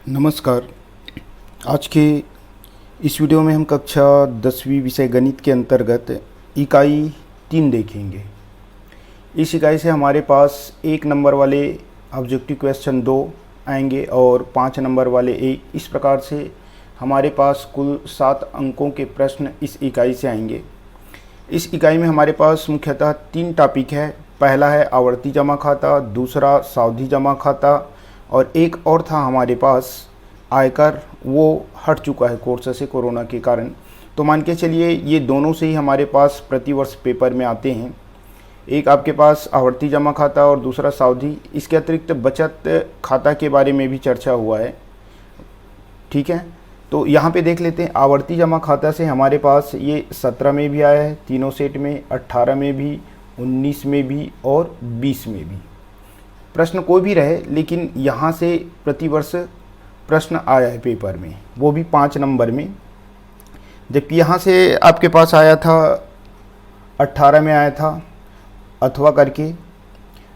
नमस्कार। आज के इस वीडियो में हम कक्षा 10वीं विषय गणित के अंतर्गत इकाई 3 देखेंगे। इस इकाई से हमारे पास 1 नंबर वाले ऑब्जेक्टिव क्वेश्चन 2 आएंगे और 5 नंबर वाले 1। इस प्रकार से हमारे पास कुल 7 अंकों के प्रश्न इस इकाई से आएंगे। इस इकाई में हमारे पास मुख्यतः 3 टॉपिक है। पहला है आवर्ती जमा खाता, दूसरा सावधि जमा खाता और एक और था हमारे पास आयकर, वो हट चुका है कोर्स से कोरोना के कारण। तो मान के चलिए ये दोनों से ही हमारे पास प्रतिवर्ष पेपर में आते हैं। एक आपके पास आवर्ती जमा खाता और दूसरा सावधि। इसके अतिरिक्त बचत खाता के बारे में भी चर्चा हुआ है। ठीक है, तो यहाँ पे देख लेते हैं। आवर्ती जमा खाता से हमारे पास ये 17 में भी आया है तीनों सेट में, 18 में भी, 19 में भी और 20 में भी। प्रश्न कोई भी रहे लेकिन यहाँ से प्रतिवर्ष प्रश्न आया है पेपर में, वो भी 5 नंबर में। जबकि यहाँ से आपके पास आया था 18 में आया था अथवा करके,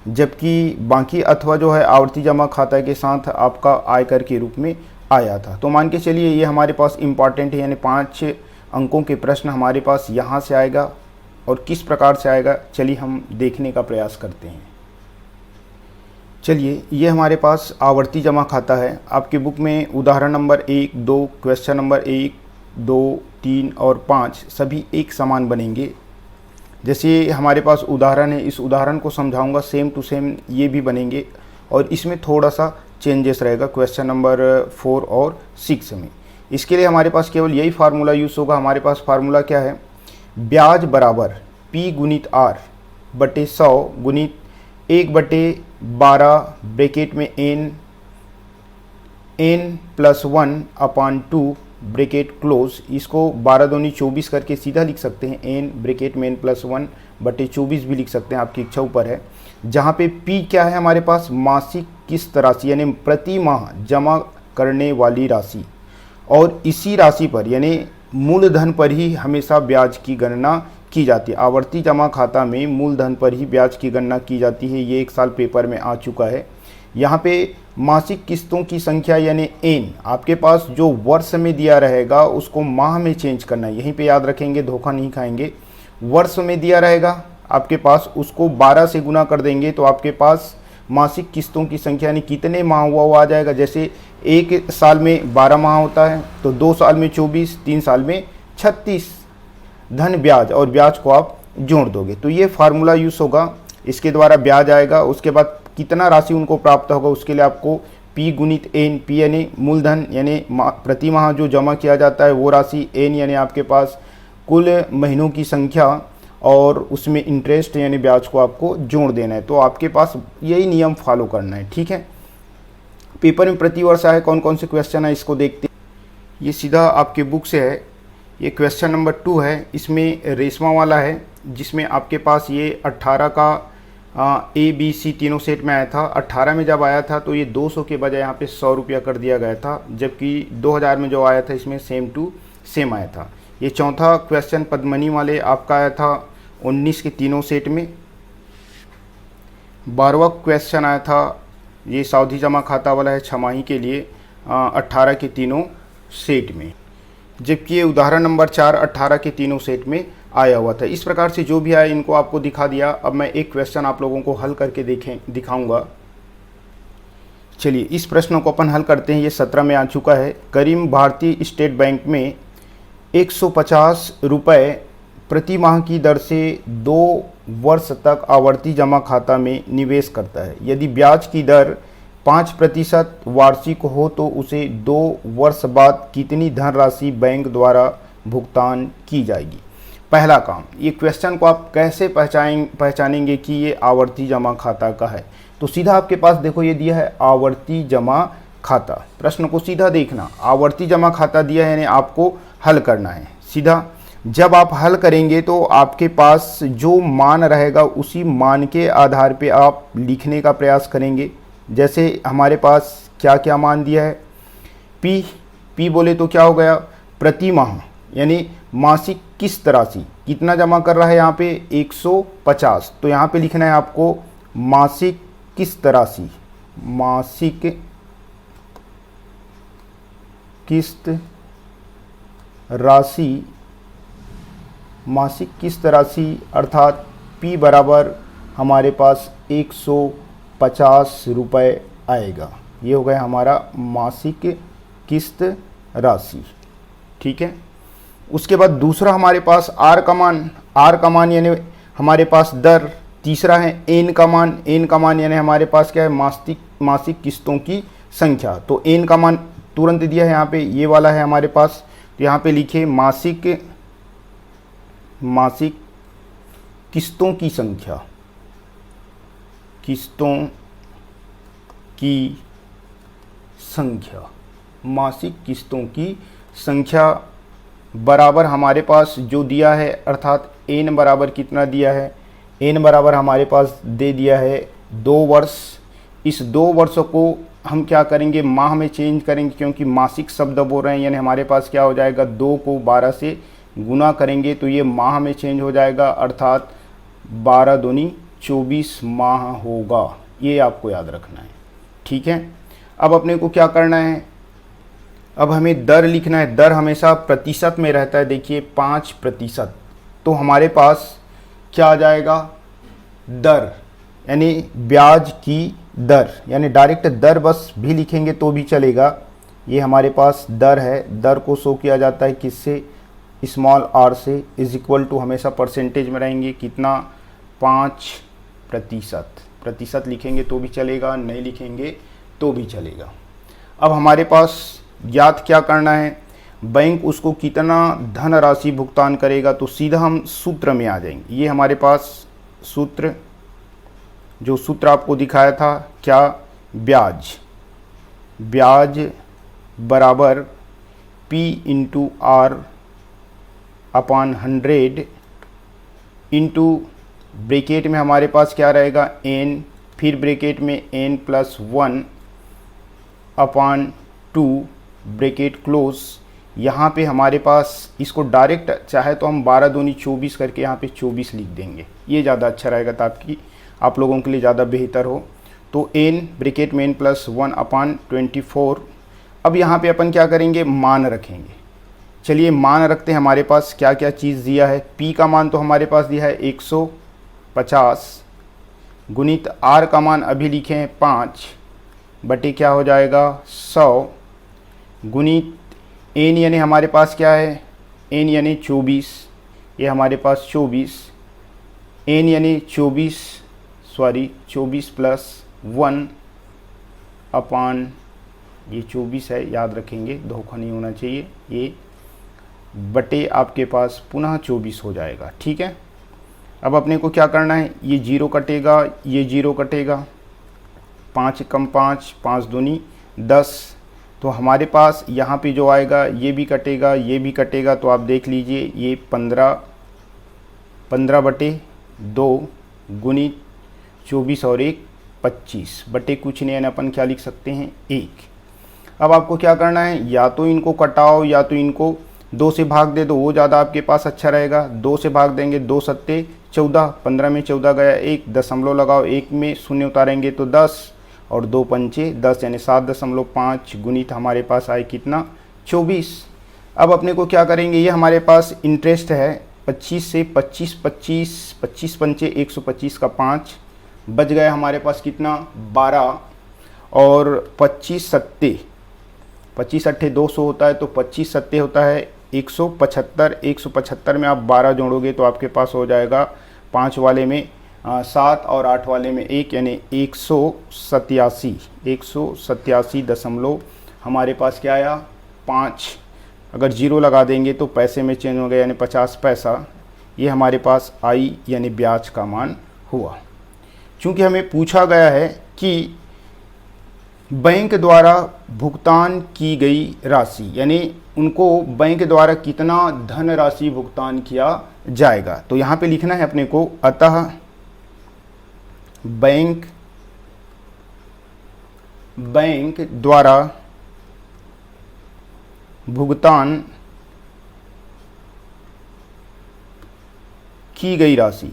जबकि बाकी अथवा जो है आवर्ती जमा खाता के साथ आपका आयकर के रूप में आया था। तो मान के चलिए ये हमारे पास इम्पॉर्टेंट है, यानी 5 अंकों के प्रश्न हमारे पास यहाँ से आएगा। और किस प्रकार से आएगा चलिए हम देखने का प्रयास करते हैं। चलिए, ये हमारे पास आवर्ती जमा खाता है। आपकी बुक में उदाहरण नंबर 1, 2, क्वेश्चन नंबर 1, 2, 3 और 5 सभी एक समान बनेंगे। जैसे हमारे पास उदाहरण है, इस उदाहरण को समझाऊंगा, सेम टू सेम ये भी बनेंगे और इसमें थोड़ा सा चेंजेस रहेगा क्वेश्चन नंबर 4 और 6 में। इसके लिए हमारे पास केवल यही फार्मूला यूज़ होगा। हमारे पास फार्मूला क्या है? ब्याज बराबर P गुणित R बटे 100 गुणित 1/12 ब्रैकेट में n + 1/2 ब्रैकेट क्लोज। इसको 12 दूनी 24 करके सीधा लिख सकते हैं। n ब्रैकेट में n + 1/24 भी लिख सकते हैं, आपकी इच्छा ऊपर है। जहाँ पे p क्या है हमारे पास? मासिक किस्त राशि, यानी प्रति माह जमा करने वाली राशि। और इसी राशि पर यानी मूलधन पर ही हमेशा ब्याज की गणना की जाती है। आवर्ती जमा खाता में मूलधन पर ही ब्याज की गणना की जाती है। ये 1 साल पेपर में आ चुका है। यहाँ पे मासिक किस्तों की संख्या यानी n आपके पास जो वर्ष में दिया रहेगा उसको माह में चेंज करना है। यहीं पे याद रखेंगे, धोखा नहीं खाएंगे। वर्ष में दिया रहेगा आपके पास, उसको 12 से गुना कर देंगे तो आपके पास मासिक किस्तों की संख्या यानी कितने माह हुआ वो आ जाएगा। जैसे 1 साल में 12 माह होता है तो 2 साल में 24, 3 साल में 36 धन ब्याज, और ब्याज को आप जोड़ दोगे तो ये फार्मूला यूज़ होगा। इसके द्वारा ब्याज आएगा। उसके बाद कितना राशि उनको प्राप्त होगा उसके लिए आपको P गुणित n, P यानी मूलधन यानी प्रति माह जो जमा किया जाता है वो राशि, n यानी आपके पास कुल महीनों की संख्या और उसमें इंटरेस्ट यानी ब्याज को आपको जोड़ देना है। तो आपके पास यही नियम फॉलो करना है। ठीक है, पेपर में प्रतिवर्ष आए कौन कौन से क्वेश्चन है इसको देखते हैं। ये सीधा आपके बुक से है। ये क्वेश्चन नंबर 2 है, इसमें रेशमा वाला है, जिसमें आपके पास ये 18 का A, B, C तीनों सेट में आया था। 18 में जब आया था तो ये 200 के बजाय यहाँ पे 100 रुपया कर दिया गया था, जबकि 2000 में जो आया था इसमें सेम टू सेम आया था। ये चौथा क्वेश्चन पद्मनी वाले आपका आया था 19 के तीनों सेट में। 12वां क्वेश्चन आया था, ये सावधि जमा खाता वाला है, छमाही के लिए 18 के तीनों सेट में। जबकि ये उदाहरण नंबर 4 18 के तीनों सेट में आया हुआ था। इस प्रकार से जो भी आया इनको आपको दिखा दिया। अब मैं एक क्वेश्चन आप लोगों को हल करके दिखाऊंगा। चलिए इस प्रश्न को अपन हल करते हैं। ये 17 में आ चुका है। करीम भारतीय स्टेट बैंक में 150 रुपये प्रति माह की दर से 2 वर्ष तक आवर्ती जमा खाता में निवेश करता है। यदि ब्याज की दर 5% वार्षिक हो तो उसे 2 वर्ष बाद कितनी धनराशि बैंक द्वारा भुगतान की जाएगी। पहला काम, ये क्वेश्चन को आप कैसे पहचानेंगे कि ये आवर्ती जमा खाता का है। तो सीधा आपके पास देखो ये दिया है आवर्ती जमा खाता। प्रश्न को सीधा देखना, आवर्ती जमा खाता दिया है यानी आपको हल करना है। सीधा जब आप हल करेंगे तो आपके पास जो मान रहेगा उसी मान के आधार पे आप लिखने का प्रयास करेंगे। जैसे हमारे पास क्या क्या मान दिया है? P बोले तो क्या हो गया? प्रति माह यानी मासिक किस्त राशि कितना जमा कर रहा है यहाँ पे? 150। तो यहाँ पे लिखना है आपको मासिक किस्त राशि, मासिक किस्त राशि, मासिक किस्त राशि अर्थात P बराबर हमारे पास 150 रुपये आएगा। ये हो गया हमारा मासिक किस्त राशि। ठीक है। उसके बाद दूसरा हमारे पास R का मान यानी हमारे पास दर। तीसरा है N का मान यानी हमारे पास क्या है, मासिक किस्तों की संख्या। तो N का मान तुरंत दिया है यहाँ पे, ये वाला है हमारे पास। तो यहाँ पे लिखे मासिक किस्तों की संख्या, मासिक किस्तों की संख्या बराबर हमारे पास जो दिया है, अर्थात N बराबर कितना दिया है, N बराबर हमारे पास दे दिया है 2 वर्ष। इस 2 वर्षों को हम क्या करेंगे, माह में चेंज करेंगे, क्योंकि मासिक शब्द बोल रहे हैं, यानी हमारे पास क्या हो जाएगा, 2 को 12 से गुना करेंगे तो ये माह में चेंज हो जाएगा, अर्थात 12 दूनी 24 माह होगा। ये आपको याद रखना है। ठीक है। अब अपने को क्या करना है, अब हमें दर लिखना है। दर हमेशा प्रतिशत में रहता है। देखिए 5%, तो हमारे पास क्या आ जाएगा, दर यानी ब्याज की दर, यानी डायरेक्ट दर बस भी लिखेंगे तो भी चलेगा। ये हमारे पास दर है। दर को शो किया जाता है किससे, स्मॉल r से, इज इक्वल टू हमेशा परसेंटेज में रहेंगे, कितना, 5%। प्रतिशत लिखेंगे तो भी चलेगा, नहीं लिखेंगे तो भी चलेगा। अब हमारे पास ज्ञात क्या करना है, बैंक उसको कितना धनराशि भुगतान करेगा। तो सीधा हम सूत्र में आ जाएंगे। ये हमारे पास सूत्र, जो सूत्र आपको दिखाया था, क्या, ब्याज बराबर P into R upon 100 into bracket में हमारे पास क्या रहेगा, N, फिर ब्रैकेट में N+1 अपॉन 2 ब्रैकेट क्लोज। यहाँ पे हमारे पास इसको डायरेक्ट चाहे तो हम 12 दूनी 24 करके यहाँ पे 24 लिख देंगे। ये ज़्यादा अच्छा रहेगा ताकि आप लोगों के लिए ज़्यादा बेहतर हो। तो N ब्रैकेट में N+1 अपॉन 24। अब यहाँ पे अपन क्या करेंगे, मान रखेंगे। चलिए मान रखते हैं। हमारे पास क्या क्या चीज़ दिया है, P का मान तो हमारे पास दिया है 150 गुणित R का मान अभी लिखे हैं 5 बटे क्या हो जाएगा 100 गुणित N यानी हमारे पास क्या है, N यानी 24, ये हमारे पास 24, N यानी 24 प्लस 1 अपॉन ये 24 है, याद रखेंगे, धोखा नहीं होना चाहिए, ये बटे आपके पास पुनः 24 हो जाएगा। ठीक है। अब अपने को क्या करना है, ये 0 कटेगा, ये 0 कटेगा, 5 कम 5, 5 दूनी 10। तो हमारे पास यहाँ पे जो आएगा ये भी कटेगा, ये भी कटेगा। तो आप देख लीजिए ये 15 बटे 2 गुणित 24 और 1 25 बटे कुछ नहीं, यानी अपन क्या लिख सकते हैं 1। अब आपको क्या करना है, या तो इनको कटाओ या तो इनको 2 से भाग दे दो, वो ज़्यादा आपके पास अच्छा रहेगा। 2 से भाग देंगे, 2 सत्ते 14, 15 में 14 गया, 1 दशमलव लगाओ, 1 में शून्य उतारेंगे तो 10 और 2 पंचे 10 यानी 7.5 गुणित हमारे पास आए कितना 24। अब अपने को क्या करेंगे, ये हमारे पास इंटरेस्ट है 25 से 25 पंचे 125 का 5 बच गया हमारे पास कितना 12 और 25 सत्ते 200 होता है, तो 25 सत्ते होता है 175 में आप 12 जोड़ोगे तो आपके पास हो जाएगा 5 वाले में 7 और 8 वाले में 1 यानी 187 दशमलव हमारे पास क्या आया 5। अगर 0 लगा देंगे तो पैसे में चेंज हो गया यानी 50 पैसा, ये हमारे पास आई यानी ब्याज का मान हुआ। चूँकि हमें पूछा गया है कि बैंक द्वारा भुगतान की गई राशि, यानी उनको बैंक द्वारा कितना धन राशि भुगतान किया जाएगा, तो यहाँ पे लिखना है अपने को, अतः बैंक द्वारा भुगतान की गई राशि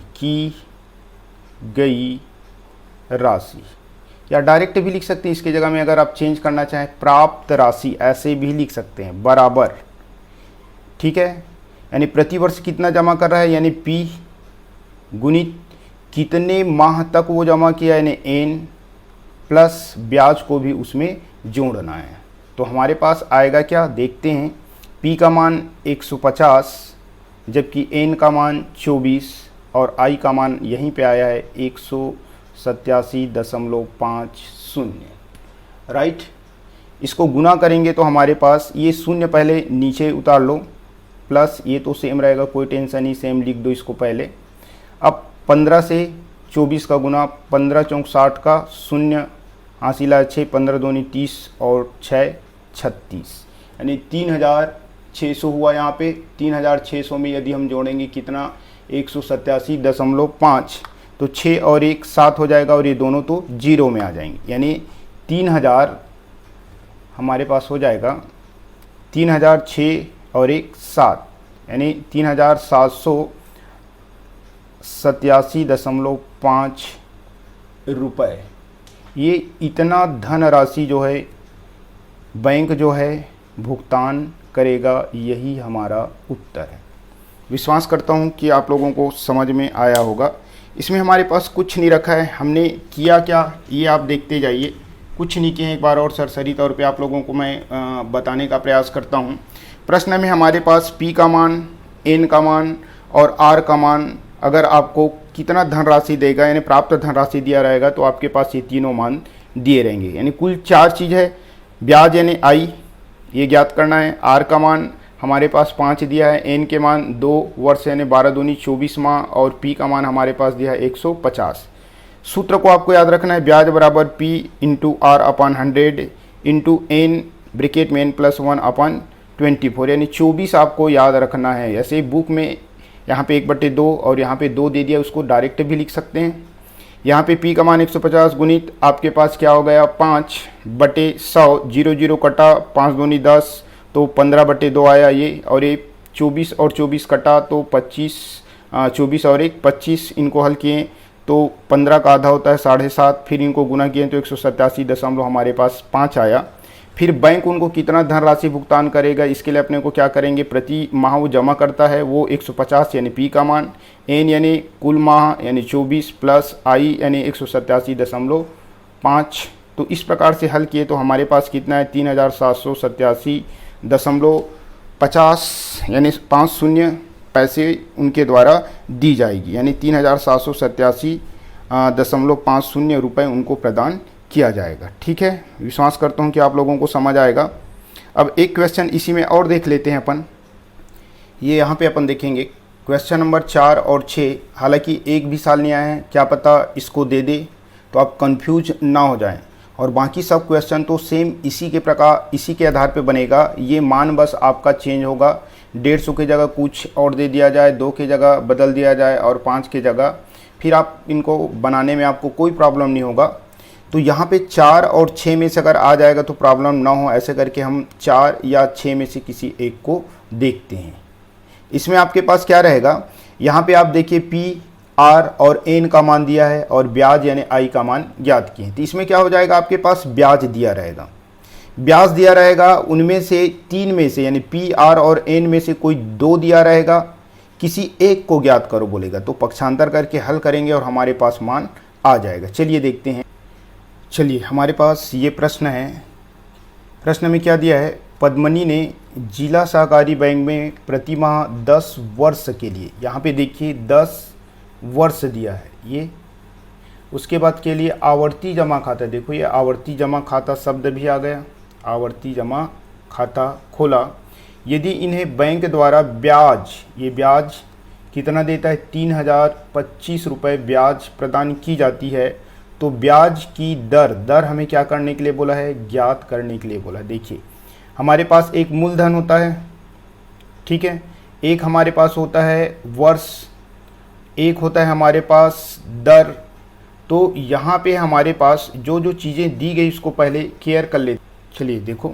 या डायरेक्ट भी लिख सकते हैं इसके जगह में, अगर आप चेंज करना चाहें प्राप्त राशि ऐसे भी लिख सकते हैं, बराबर। ठीक है, यानी प्रतिवर्ष कितना जमा कर रहा है, यानी P गुणित कितने माह तक वो जमा किया, यानी N प्लस ब्याज को भी उसमें जोड़ना है। तो हमारे पास आएगा क्या, देखते हैं। P का मान 150, जबकि N का मान 24 और I का मान यहीं पे आया है 187.50। राइट, इसको गुना करेंगे तो हमारे पास ये शून्य पहले नीचे उतार लो, प्लस ये तो सेम रहेगा, कोई टेंशन नहीं, सेम लिख दो इसको पहले। अब 15 से 24 का गुना, 15 चौक 60 का, शून्य हासिला 6, 15 दूनी 30 और 6 36, यानी 3600 हुआ यहाँ पे। 3600 में यदि हम जोड़ेंगे कितना, 187.5, तो 6 और 1 7 हो जाएगा, और ये दोनों तो जीरो में आ जाएंगे, यानी 3000 हमारे पास हो जाएगा 3006 और 1 7, यानी 3787.5 रुपये। ये इतना धन राशि जो है बैंक जो है भुगतान करेगा, यही हमारा उत्तर है। विश्वास करता हूँ कि आप लोगों को समझ में आया होगा। इसमें हमारे पास कुछ नहीं रखा है, हमने किया क्या ये आप देखते जाइए, कुछ नहीं किए। एक बार और सरसरी तौर पे आप लोगों को मैं बताने का प्रयास करता हूँ। प्रश्न में हमारे पास P का मान, N का मान और R का मान अगर आपको कितना धनराशि देगा, यानी प्राप्त धनराशि दिया रहेगा, तो आपके पास ये तीनों मान दिए रहेंगे। यानी कुल 4 चीज़ है, ब्याज यानी I ये ज्ञात करना है, R का मान हमारे पास 5 दिया है, N के मान 2 वर्ष यानी 12 दूनी 24 माह, और P का मान हमारे पास दिया है 150। सूत्र को आपको याद रखना है, ब्याज बराबर P into R upon 100 into N bracket में N प्लस 1 अपॉन 24, यानी 24 आपको याद रखना है। ऐसे बुक में यहाँ पे 1/2 और यहाँ पे 2 दे दिया, उसको डायरेक्ट भी लिख सकते हैं। यहाँ पे P का मान 150 गुणित आपके पास क्या हो गया, 5/100, 0 0 कटा, 5 दूनी 10, तो 15/2 आया ये, और ये 24 और 24 कटा तो 25, 24 और 1 25, इनको हल किए तो 15 का आधा होता है 7.5, फिर इनको गुना किए तो 187 हमारे पास 5 आया। फिर बैंक उनको कितना धनराशि भुगतान करेगा, इसके लिए अपने को क्या करेंगे, प्रति माह वो जमा करता है वो 150 यानी P का मान, N यानी कुल माह यानी 24 प्लस I यानी 187.5। तो इस प्रकार से हल किए तो हमारे पास कितना है, 3787.50 यानी 50 पैसे उनके द्वारा दी जाएगी, यानी 3787.50 रुपये उनको प्रदान किया जाएगा। ठीक है, विश्वास करता हूँ कि आप लोगों को समझ आएगा। अब एक क्वेश्चन इसी में और देख लेते हैं अपन। ये यहाँ पे अपन देखेंगे क्वेश्चन नंबर 4 और 6, हालांकि एक भी साल नहीं आया है, क्या पता इसको दे दे तो आप कंफ्यूज ना हो जाएं, और बाकी सब क्वेश्चन तो सेम इसी के आधार पे बनेगा। ये मान बस आपका चेंज होगा, 150 की जगह कुछ और दे दिया जाए, 2 की जगह बदल दिया जाए और 5 की जगह, फिर आप इनको बनाने में आपको कोई प्रॉब्लम नहीं होगा। तो यहाँ पे 4 और 6 में से अगर आ जाएगा तो प्रॉब्लम ना हो, ऐसे करके हम 4 या 6 में से किसी एक को देखते हैं। इसमें आपके पास क्या रहेगा, यहाँ पे आप देखिए P, R और N का मान दिया है और ब्याज यानी I का मान ज्ञात किए हैं। तो इसमें क्या हो जाएगा, आपके पास ब्याज दिया रहेगा, ब्याज दिया रहेगा, उनमें से 3 में से यानी P, R और N में से कोई 2 दिया रहेगा, किसी एक को ज्ञात करो बोलेगा, तो पक्षांतर करके हल करेंगे और हमारे पास मान आ जाएगा। चलिए देखते हैं। चलिए हमारे पास ये प्रश्न है, प्रश्न में क्या दिया है, पद्मनी ने जिला सहकारी बैंक में प्रति माह 10 वर्ष के लिए, यहाँ पे देखिए 10 वर्ष दिया है ये, उसके बाद के लिए आवर्ती जमा खाता, देखो ये आवर्ती जमा खाता शब्द भी आ गया, आवर्ती जमा खाता खोला। यदि इन्हें बैंक द्वारा ब्याज, ये ब्याज कितना देता है, 3025 रुपये ब्याज प्रदान की जाती है, तो ब्याज की दर हमें क्या करने के लिए बोला है, ज्ञात करने के लिए बोला है। देखिए हमारे पास एक मूलधन होता है, ठीक है, एक हमारे पास होता है वर्ष, एक होता है हमारे पास दर। तो यहाँ पे हमारे पास जो जो चीज़ें दी गई उसको पहले केयर कर लेते। चलिए देखो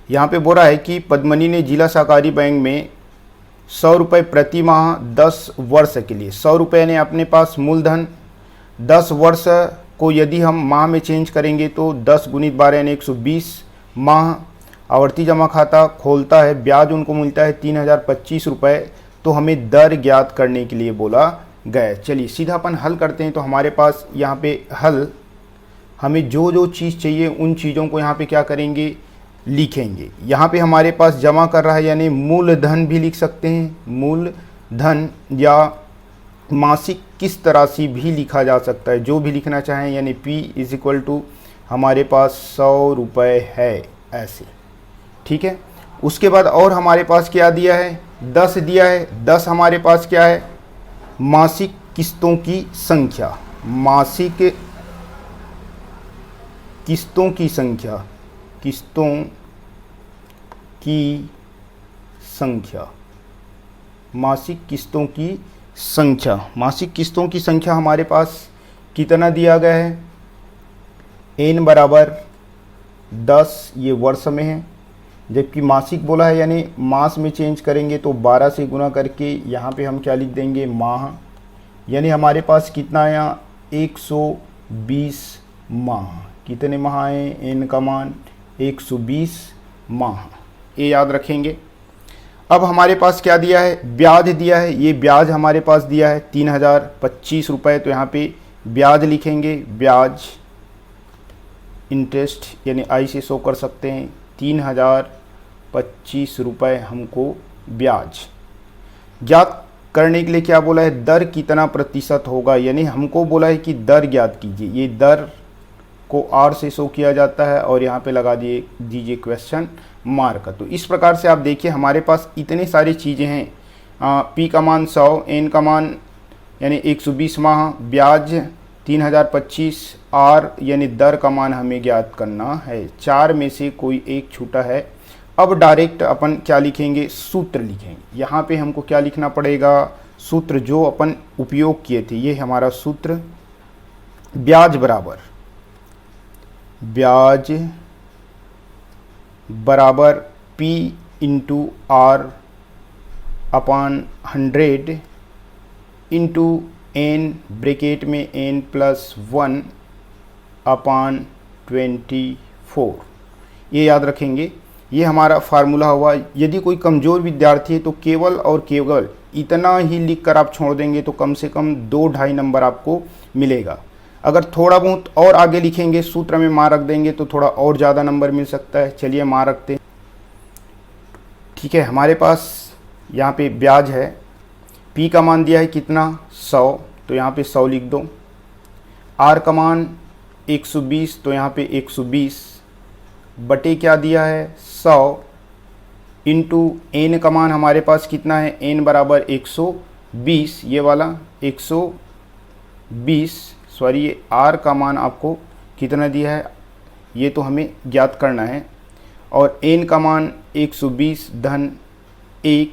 यहाँ पे बोल रहा है कि पद्मनी ने जिला सहकारी बैंक में 100 रुपये प्रति माह 10 वर्ष के लिए, 100 रुपये ने अपने पास मूलधन, 10 वर्ष को यदि हम माह में चेंज करेंगे तो 10 गुणित 12 यानी 120 माह आवर्ती जमा खाता खोलता है, ब्याज उनको मिलता है 3025 रुपये। तो हमें दर ज्ञात करने के लिए बोला गया। चलिए सीधा अपन हल करते हैं। तो हमारे पास यहाँ पे हल, हमें जो जो चीज़ चाहिए उन चीज़ों को यहाँ पे क्या करेंगे, लिखेंगे। यहाँ पे हमारे पास जमा कर रहा है यानी मूलधन भी लिख सकते हैं, मूलधन, या मासिक किस्त राशि भी लिखा जा सकता है, जो भी लिखना चाहें। यानी P = हमारे पास 100 रुपये है, ऐसे, ठीक है। उसके बाद और हमारे पास क्या दिया है, 10 दिया है। 10 हमारे पास क्या है, मासिक किस्तों की संख्या, मासिक किस्तों की संख्या, किस्तों की संख्या, मासिक किस्तों की संख्या। मासिक किस्तों की संख्या हमारे पास कितना दिया गया है, n बराबर 10, ये वर्ष में है, जबकि मासिक बोला है यानी मास में चेंज करेंगे तो 12 से गुना करके यहाँ पे हम क्या लिख देंगे, माह। यानी हमारे पास कितना आया, 120 माह। कितने माह आए, n का मान 120 माह, ये याद रखेंगे। अब हमारे पास क्या दिया है, ब्याज दिया है। ये ब्याज हमारे पास दिया है 3025 रुपये। तो यहाँ पे ब्याज लिखेंगे, ब्याज, इंटरेस्ट, यानी आई से शो कर सकते हैं। 3025 रुपये हमको ब्याज ज्ञात करने के लिए क्या बोला है, दर कितना प्रतिशत होगा, यानी हमको बोला है कि दर ज्ञात कीजिए। ये दर को R से शो किया जाता है और यहाँ पे लगा दीजिए क्वेश्चन मार्क। तो इस प्रकार से आप देखिए हमारे पास इतने सारी चीज़ें हैं। P का मान 100, N का मान यानी 120 माह, ब्याज 3025, R यानी दर का मान हमें ज्ञात करना है। 4 में से कोई एक छूटा है। अब डायरेक्ट अपन क्या लिखेंगे, सूत्र लिखेंगे। यहाँ पे हमको क्या लिखना पड़ेगा, सूत्र जो अपन उपयोग किए थे, ये हमारा सूत्र। ब्याज बराबर P × R upon 100 into N, bracket में N+1 अपॉन 24, ये याद रखेंगे। ये हमारा फार्मूला हुआ। यदि कोई कमज़ोर विद्यार्थी है तो केवल और केवल इतना ही लिख कर आप छोड़ देंगे तो कम से कम 2-2.5 नंबर आपको मिलेगा। अगर थोड़ा बहुत और आगे लिखेंगे, सूत्र में माँ रख देंगे तो थोड़ा और ज़्यादा नंबर मिल सकता है। चलिए माँ रखते हैं, ठीक है। हमारे पास यहाँ पे ब्याज है, P का मान दिया है कितना, 100, तो यहाँ पे 100 लिख दो। R का मान 120, तो यहाँ पे 120 बटे क्या दिया है, 100 इंटू N का मान हमारे पास कितना है, N बराबर 120, ये वाला 120, सॉरी ये R का मान आपको कितना दिया है ये तो हमें ज्ञात करना है। और N का मान 120 धन 1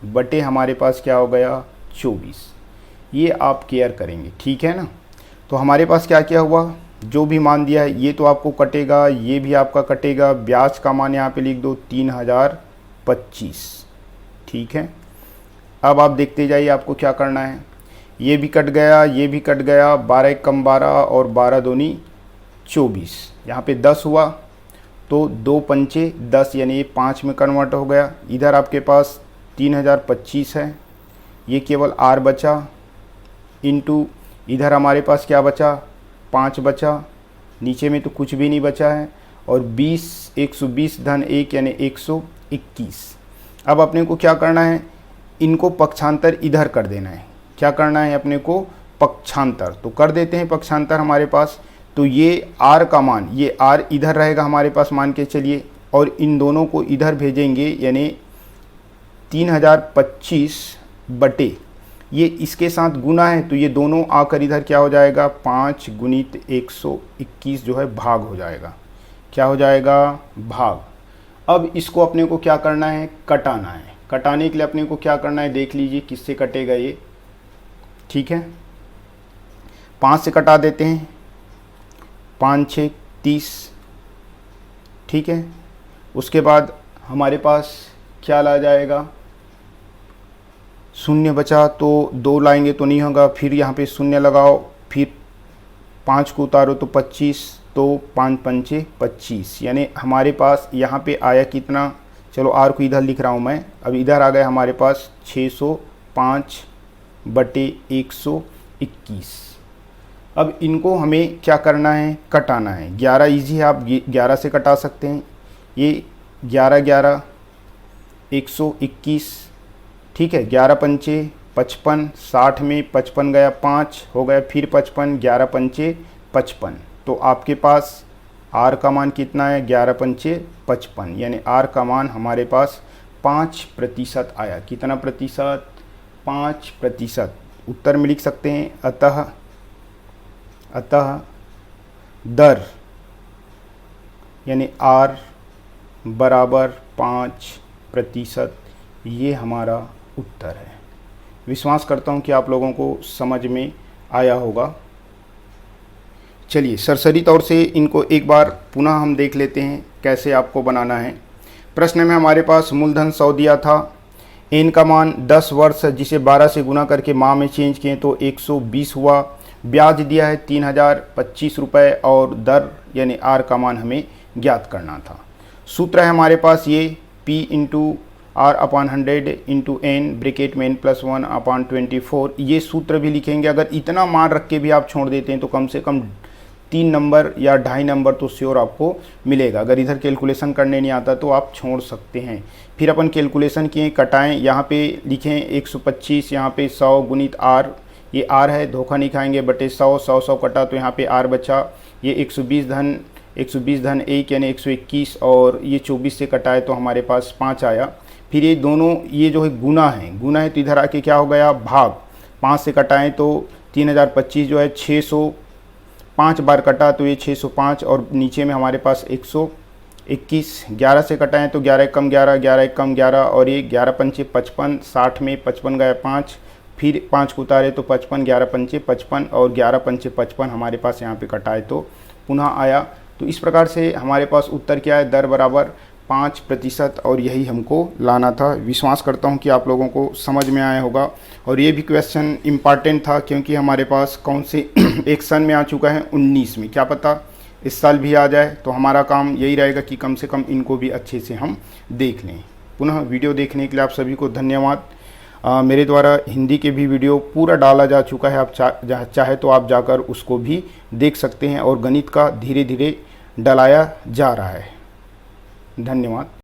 बटे हमारे पास क्या हो गया, 24। ये आप केयर करेंगे, ठीक है ना। तो हमारे पास क्या क्या हुआ, जो भी मान दिया है ये तो आपको कटेगा, ये भी आपका कटेगा। ब्याज का मान यहाँ पे लिख दो 3025, ठीक है। अब आप देखते जाइए आपको क्या करना है। ये भी कट गया, ये भी कट गया, 12 कम 12 और 12 दूनी 24। यहाँ पे 10 हुआ तो 2 पंचे 10, यानी ये 5 में कन्वर्ट हो गया। इधर आपके पास 3025 है, ये केवल R बचा, इंटू इधर हमारे पास क्या बचा, 5 बचा, नीचे में तो कुछ भी नहीं बचा है। और 120 धन 1 यानी 121। अब अपने को क्या करना है, इनको पक्षांतर इधर कर देना है। क्या करना है अपने को, पक्षांतर। तो कर देते हैं पक्षांतर हमारे पास। तो ये R का मान, ये R इधर रहेगा हमारे पास मान के चलिए, और इन दोनों को इधर भेजेंगे, यानी 3025 बटे ये इसके साथ गुना है तो ये दोनों आकर इधर क्या हो जाएगा, 5 गुणित 121 जो है भाग हो जाएगा। क्या हो जाएगा, भाग। अब इसको अपने को क्या करना है, कटाना है। कटाने के लिए अपने को क्या करना है, देख लीजिए किससे कटेगा ये, ठीक है। 5 से कटा देते हैं, 5 6 30, ठीक है। उसके बाद हमारे पास क्या ला जाएगा, शून्य बचा तो 2 लाएंगे तो नहीं होगा, फिर यहाँ पे शून्य लगाओ, फिर 5 को उतारो तो 25, तो 5 पंचे 25, यानी हमारे पास यहाँ पे आया कितना, चलो आर को इधर लिख रहा हूँ मैं, अब इधर आ गया हमारे पास 605/121। अब इनको हमें क्या करना है, कटाना है। 11 ईजी है, आप 11 से कटा सकते हैं। ये 11 11 121, ठीक है। 11 पंचे 55, 60 में 55 गया 5 हो गया, फिर 55, 11 पंचे 55। तो आपके पास आर का मान कितना है, 11 पंचे 55, यानी आर का मान हमारे पास 5% आया। कितना प्रतिशत, 5%। उत्तर में लिख सकते हैं अतः दर यानी आर बराबर 5%, ये हमारा उत्तर है। विश्वास करता हूँ कि आप लोगों को समझ में आया होगा। चलिए सरसरी तौर से इनको एक बार पुनः हम देख लेते हैं कैसे आपको बनाना है। प्रश्न में हमारे पास मूलधन 100 दिया था, एन का मान 10 वर्ष जिसे 12 से गुना करके माह में चेंज किए तो 120 हुआ। ब्याज दिया है 3025 रुपये और दर यानी आर का मान हमें ज्ञात करना था। सूत्र है हमारे पास ये P into R upon 100 into N bracket में n+1/24। ये सूत्र भी लिखेंगे। अगर इतना मान रख के भी आप छोड़ देते हैं तो कम से कम 3 नंबर या 2.5 नंबर तो श्योर आपको मिलेगा। अगर इधर कैलकुलेशन करने नहीं आता तो आप छोड़ सकते हैं। फिर अपन कैलकुलेशन किए, कटाएं, यहाँ पे लिखें 125, यहाँ पे 100 गुणित आर, ये आर है, धोखा नहीं खाएंगे, बटे 100 100 100 कटा तो यहाँ पे आर बचा। ये 120 धन 1 यानी 121 और ये 24 से कटाए तो हमारे पास 5 आया। फिर ये दोनों ये जो है गुना है तो इधर आके क्या हो गया, भाग। 5 से कटाएं तो 3025 जो है 605 बार कटा तो ये 605 और नीचे में हमारे पास 121। 11 से कटाएं तो 11 कम 11, 11 कम 11 और ये 11 पंचे 55, 60 में 55 गया 5, फिर 5 को उतारे तो 55, 11 पंचे 55 और 11 पंचे 55 हमारे पास यहाँ पे कटाए तो पुनः आया। तो इस प्रकार से हमारे पास उत्तर क्या है, दर बराबर 5% और यही हमको लाना था। विश्वास करता हूँ कि आप लोगों को समझ में आया होगा। और ये भी क्वेश्चन इम्पॉर्टेंट था क्योंकि हमारे पास कौन से एक सन में आ चुका है, 19 में, क्या पता इस साल भी आ जाए। तो हमारा काम यही रहेगा कि कम से कम इनको भी अच्छे से हम देख लें। पुनः वीडियो देखने के लिए आप सभी को धन्यवाद। मेरे द्वारा हिंदी के भी वीडियो पूरा डाला जा चुका है, आप चाहे तो आप जाकर उसको भी देख सकते हैं और गणित का धीरे धीरे डलाया जा रहा है। धन्यवाद।